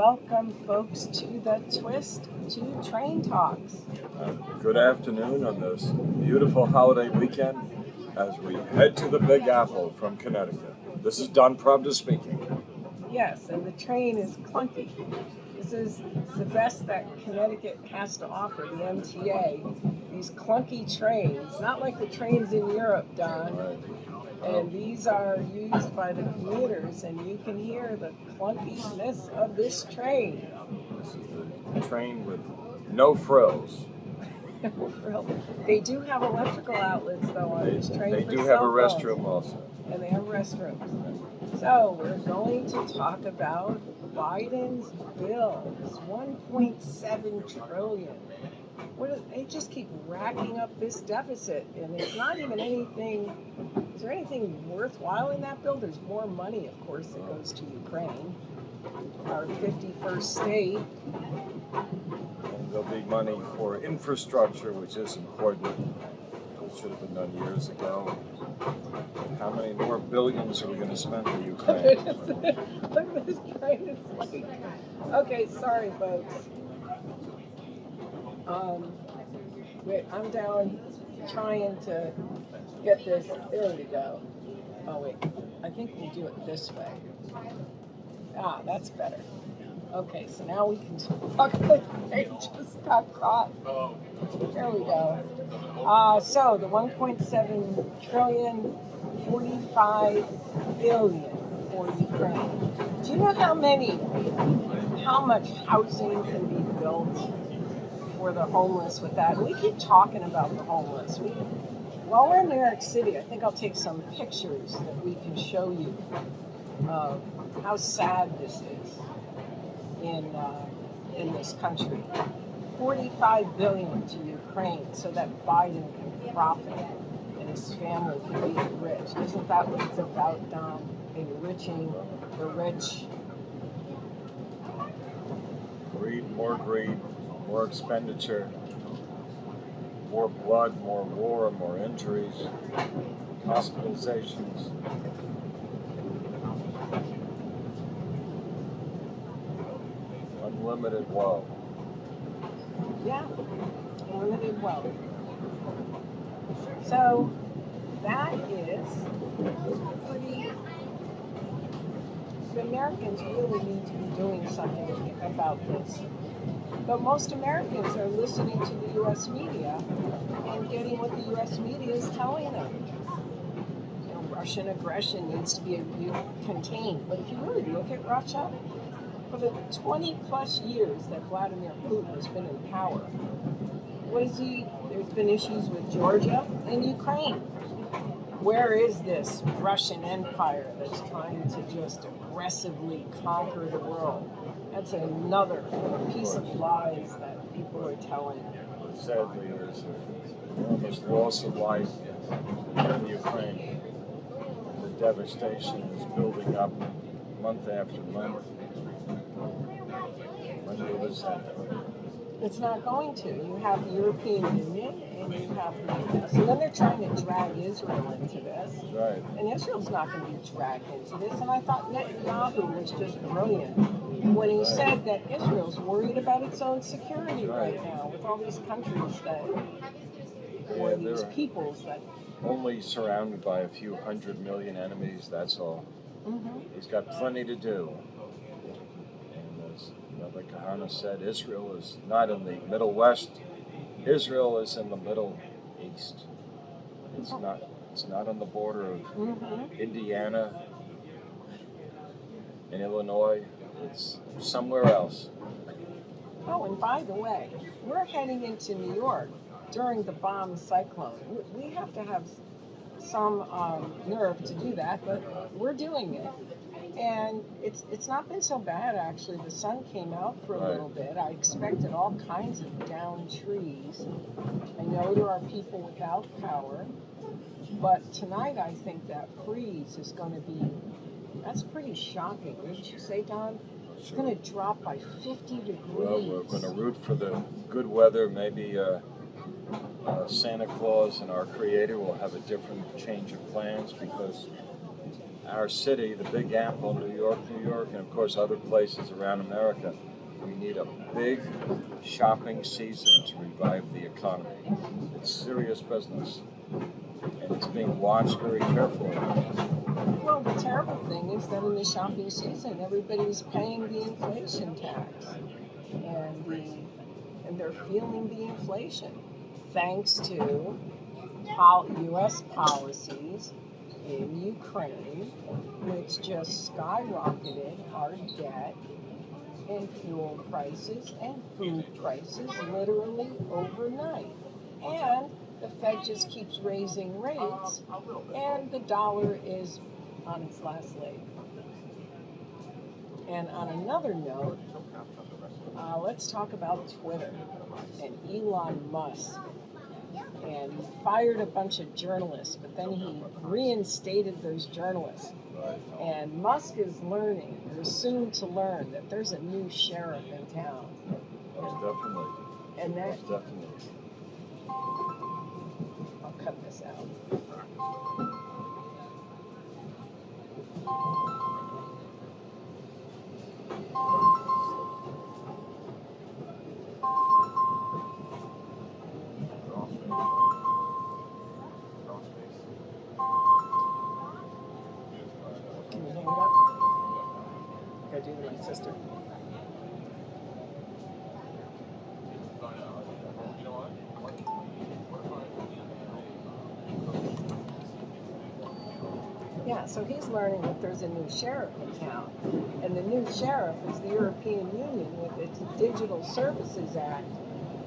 Welcome, folks, to the Twist to Train Talks. Good afternoon on this beautiful holiday weekend as we head to the Big Apple from Connecticut. This is Don Pravda speaking. Yes, and the train is clunky. This is the best that Connecticut has to offer, the MTA. These clunky trains, not like the trains in Europe, Don. Right. And these are used by the commuters, and you can hear the clunkiness of this train. This is the train with no frills. They do have electrical outlets, though, on this train. They for do have a cell phones. restroom also. And they have restrooms. So we're going to talk about Biden's bills, 1.7 trillion. They just keep racking up this deficit, and it's not even anything. Is there anything worthwhile in that bill? There's more money, of course, that goes to Ukraine, our 51st state. And there'll be money for infrastructure, which is important. It should have been done years ago. How many more billions are we going to spend in Ukraine? Look at this train. It's like, okay, sorry, folks. Wait, I'm down trying to get this. There we go. Oh, wait. I think we'll do it this way. Ah, that's better. Okay, so now we can talk. It just got caught. There we go. So the 1.7 trillion, 45 billion for Ukraine. Do you know how much housing can be built for the homeless with that? We keep talking about the homeless. While we're in New York City, I think I'll take some pictures that we can show you of how sad this is in this country. 45 billion to Ukraine so that Biden can profit and his family can be rich. Isn't that what it's about, Don? Enriching the rich. Greed, more expenditure, more blood, more war, more injuries, hospitalizations. Unlimited woe. Yeah, unlimited wealth. So that is pretty. The Americans really need to be doing something about this. But most Americans are listening to the U.S. media and getting what the U.S. media is telling them. You know, Russian aggression needs to be contained. But if you really look at Russia, for the 20 plus years that Vladimir Putin has been in power, there's been issues with Georgia and Ukraine. Where is this Russian empire that's trying to just aggressively conquer the world? That's another piece of lies that people are telling. Sadly, there's an enormous loss of life in Ukraine. The devastation is building up month after month. When will this end? It's not going to. You have the European Union and you have the US. And then they're trying to drag Israel into this. Right. And Israel's not going to be dragged into this. And I thought Netanyahu was just brilliant when he said that Israel's worried about its own security right now with all these countries or these peoples that... Only surrounded by a few 100 million enemies, that's all. Mm-hmm. He's got plenty to do. Like Kahana said, Israel is not in the Middle West. Israel is in the Middle East. It's not on the border of Indiana and Illinois. It's somewhere else. Oh, and by the way, we're heading into New York during the bomb cyclone. We have to have some nerve to do that, but we're doing it. And it's not been so bad, actually. The sun came out for a little bit. I expected all kinds of downed trees. I know there are people without power. But tonight, I think that freeze is going to be, that's pretty shocking. Wouldn't you say, Don? It's going to drop by 50 degrees. Well, we're going to root for the good weather. Maybe Santa Claus and our Creator will have a different change of plans because our city, the Big Apple, New York, and of course other places around America, we need a big shopping season to revive the economy. It's serious business, and it's being watched very carefully. Well, the terrible thing is that in the shopping season, everybody's paying the inflation tax, and they're feeling the inflation thanks to U.S. policies in Ukraine, which just skyrocketed our debt and fuel prices and food prices literally overnight. And the Fed just keeps raising rates, and the dollar is on its last leg. And on another note, let's talk about Twitter and Elon Musk. And he fired a bunch of journalists, but then he reinstated those journalists. And Musk is learning, or soon to learn, that there's a new sheriff in town. Most definitely. And that, Most definitely. I'll cut this out. Can you hang it up? I do to my sister. Yeah, so he's learning that there's a new sheriff in town. And the new sheriff is the European Union with its Digital Services Act.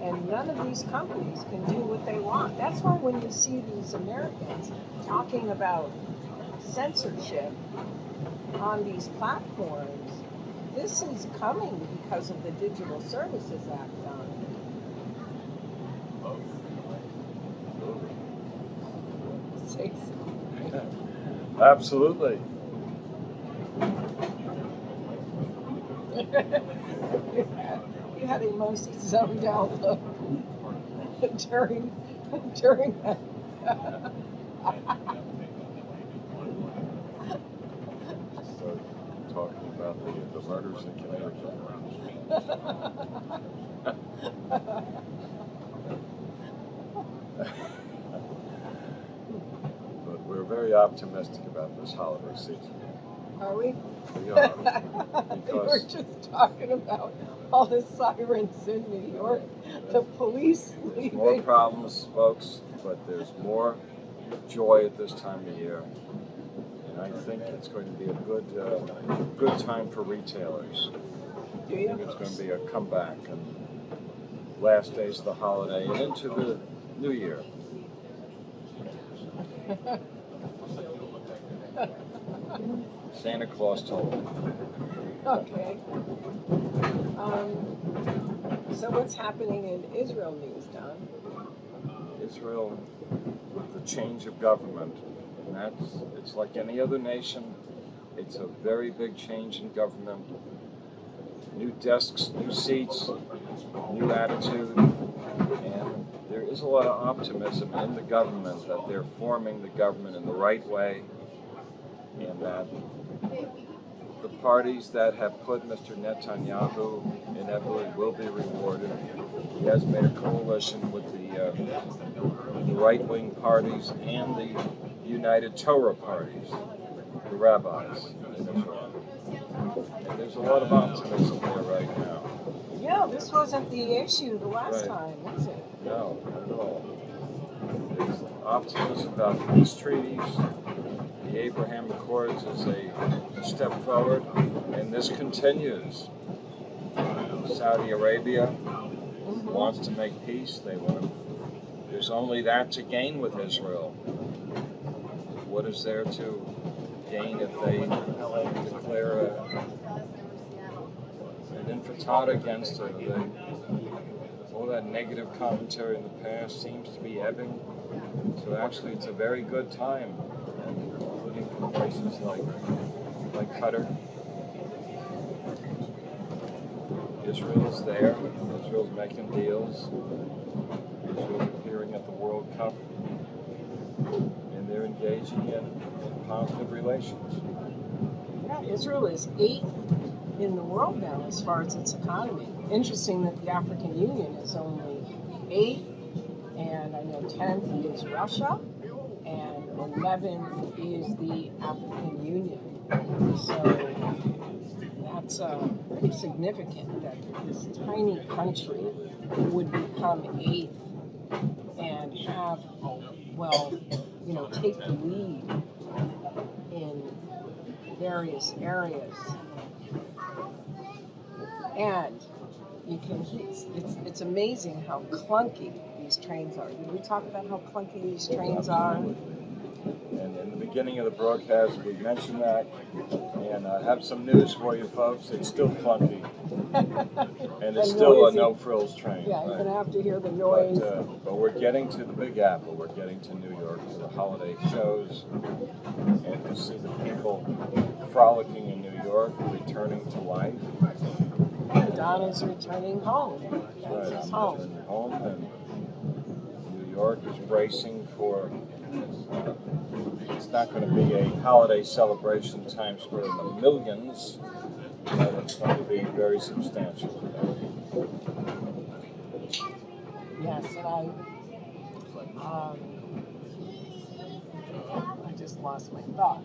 And none of these companies can do what they want. That's why when you see these Americans talking about censorship on these platforms, this is coming because of the Digital Services Act on it. Say so. Absolutely. You had a most zoned out look during that. Start talking about the murders in Connecticut. But we're very optimistic about this holiday season. Are we? We are. We were just talking about all the sirens in New York, the police There's leaving. more problems, folks, but there's more joy at this time of year. And I think it's going to be a good time for retailers. Do I you? think it's going to be a comeback and last days of the holiday and into the new year. Santa Claus told me. Okay. So what's happening in Israel news, Don? Israel, the change of government, and it's like any other nation. It's a very big change in government. New desks, new seats, new attitude, and there is a lot of optimism in the government that they're forming the government in the right way, and that the parties that have put Mr. Netanyahu inevitably will be rewarded. He has made a coalition with the right-wing parties and the United Torah parties, the rabbis in Israel. And there's a lot of optimism there right now. Yeah, this wasn't the issue the last Right. time, was it? No, not at all. There's optimism about the peace treaties. The Abraham Accords is a step forward, and this continues. Saudi Arabia wants to make peace. There's only that to gain with Israel. What is there to gain if they declare an intifada against it? All that negative commentary in the past seems to be ebbing. So actually, it's a very good time, including from places like Qatar. Israel's there. Israel's making deals. Israel's appearing at the World Cup. And they're in engaging in positive relations. Yeah, Israel is 8th in the world now as far as its economy. Interesting that the African Union is only 8th, and I know 10th is Russia, and 11th is the African Union. So that's pretty significant that this tiny country would become 8th and have, take the lead in various areas. And you can, it's amazing how clunky these trains are. Did we talk about how clunky these trains are? And in the beginning of the broadcast, we mentioned that. And I have some news for you folks. It's still clunky. And it's still a no-frills train. Yeah, you're going to have to hear the noise. But we're getting to the Big Apple. We're getting to New York for the holiday shows. And to see the people frolicking in New York, returning to life. Donna's returning home. That's his home. Returning home, and New York is bracing for. It's not going to be a holiday celebration in Times Square in the millions, but it's going to be very substantial. Yes, and I just lost my thought.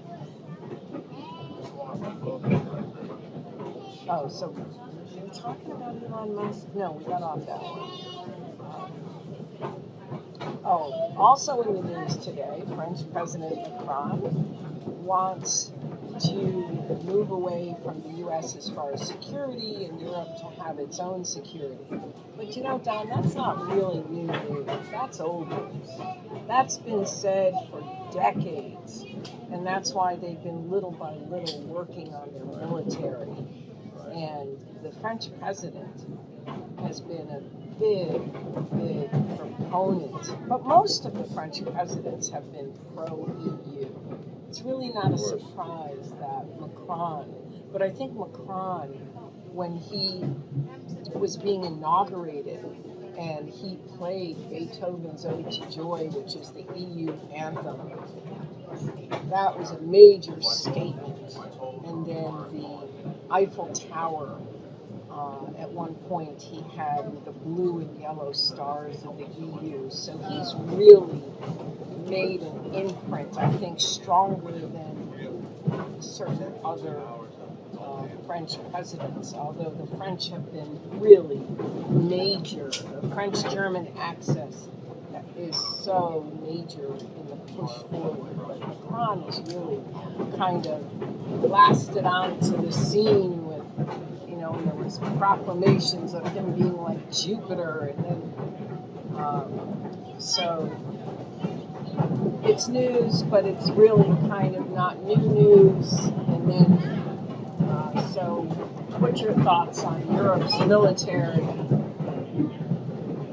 Oh, so we're talking about Elon Musk? No, we got off that one. Also in the news today, French President Macron wants to move away from the U.S. as far as security and Europe to have its own security. But Don, that's not really new news. That's old news. That's been said for decades. And that's why they've been little by little working on their military. And the French president has been a big proponent. But most of the French presidents have been pro-EU. It's really not a surprise that Macron, but I think Macron, when he was being inaugurated and he played Beethoven's Ode to Joy, which is the EU anthem, that was a major statement. And then the Eiffel Tower, at one point he had the blue and yellow stars of the EU. So he's really made an imprint, I think, stronger than certain other French presidents, although the French have been really major. The French-German axis is so major in the push forward, but Macron has really kind of blasted onto the scene with, and there was proclamations of him being like Jupiter, and then so it's news, but it's really kind of not new news. And then, so what's your thoughts on Europe's military?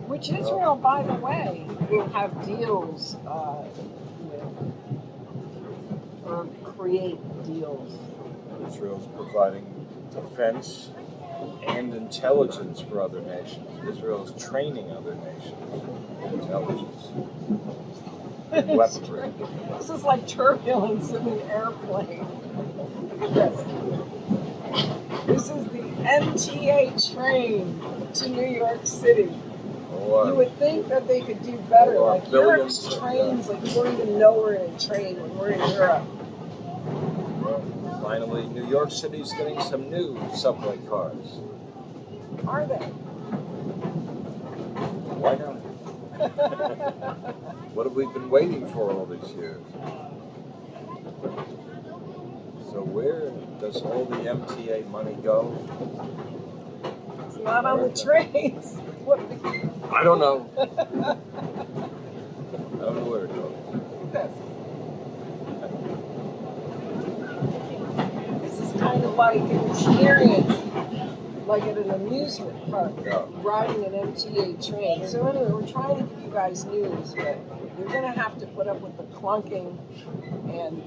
Which Israel, by the way, will have deals with, or create deals. Israel's providing defense and intelligence for other nations. Israel is training other nations in intelligence. Weaponry. This is like turbulence in an airplane. Look at this. This is the MTA train to New York City. You would think that they could do better. Like Europe's trains, like you don't even know we're in a train when we're in Europe. Well, finally, New York City's getting some new subway cars. Are they? Why not? What have we been waiting for all these years? So where does all the MTA money go? It's not on the trains. What? I don't know. I don't know where it goes. This is kind of like an experience, like at an amusement park, riding an MTA train. So anyway, we're trying to give you guys news, but you're going to have to put up with the clunking and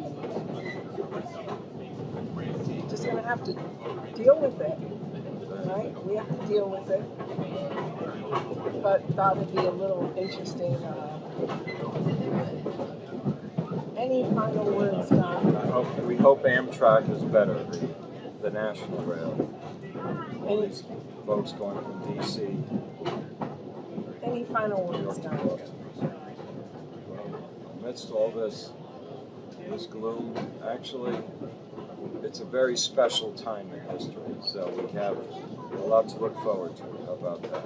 you're just going to have to deal with it, right? We have to deal with it. But thought it'd be a little interesting. Any final words, Don? We hope Amtrak is better, the national rail. Any, These folks going from DC. any final words, Don? Amidst all this gloom, actually, it's a very special time in history. So we have a lot to look forward to. How about that?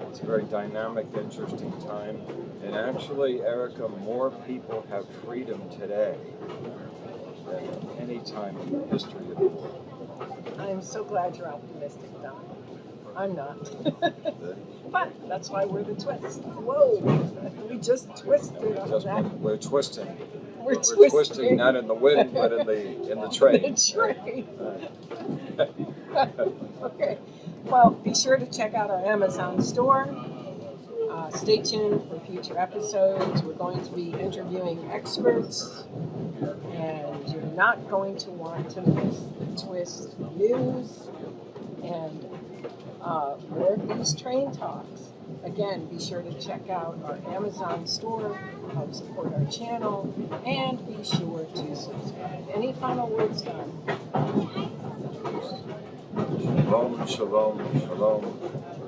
It's a very dynamic, interesting time. And actually, Erika, more people have freedom today than any time in the history of the world. I am so glad you're optimistic, Don. I'm not. But that's why we're the twist. Whoa, we just twisted on that. We're twisting. We're Twisting not in the wind, but in the train. The train. Okay. Well, be sure to check out our Amazon store. Stay tuned for future episodes. We're going to be interviewing experts, and you're not going to want to miss the Twist news and more of these train talks. Again, be sure to check out our Amazon store, help support our channel, and be sure to subscribe. Any final words, Don? Shalom, shalom, shalom.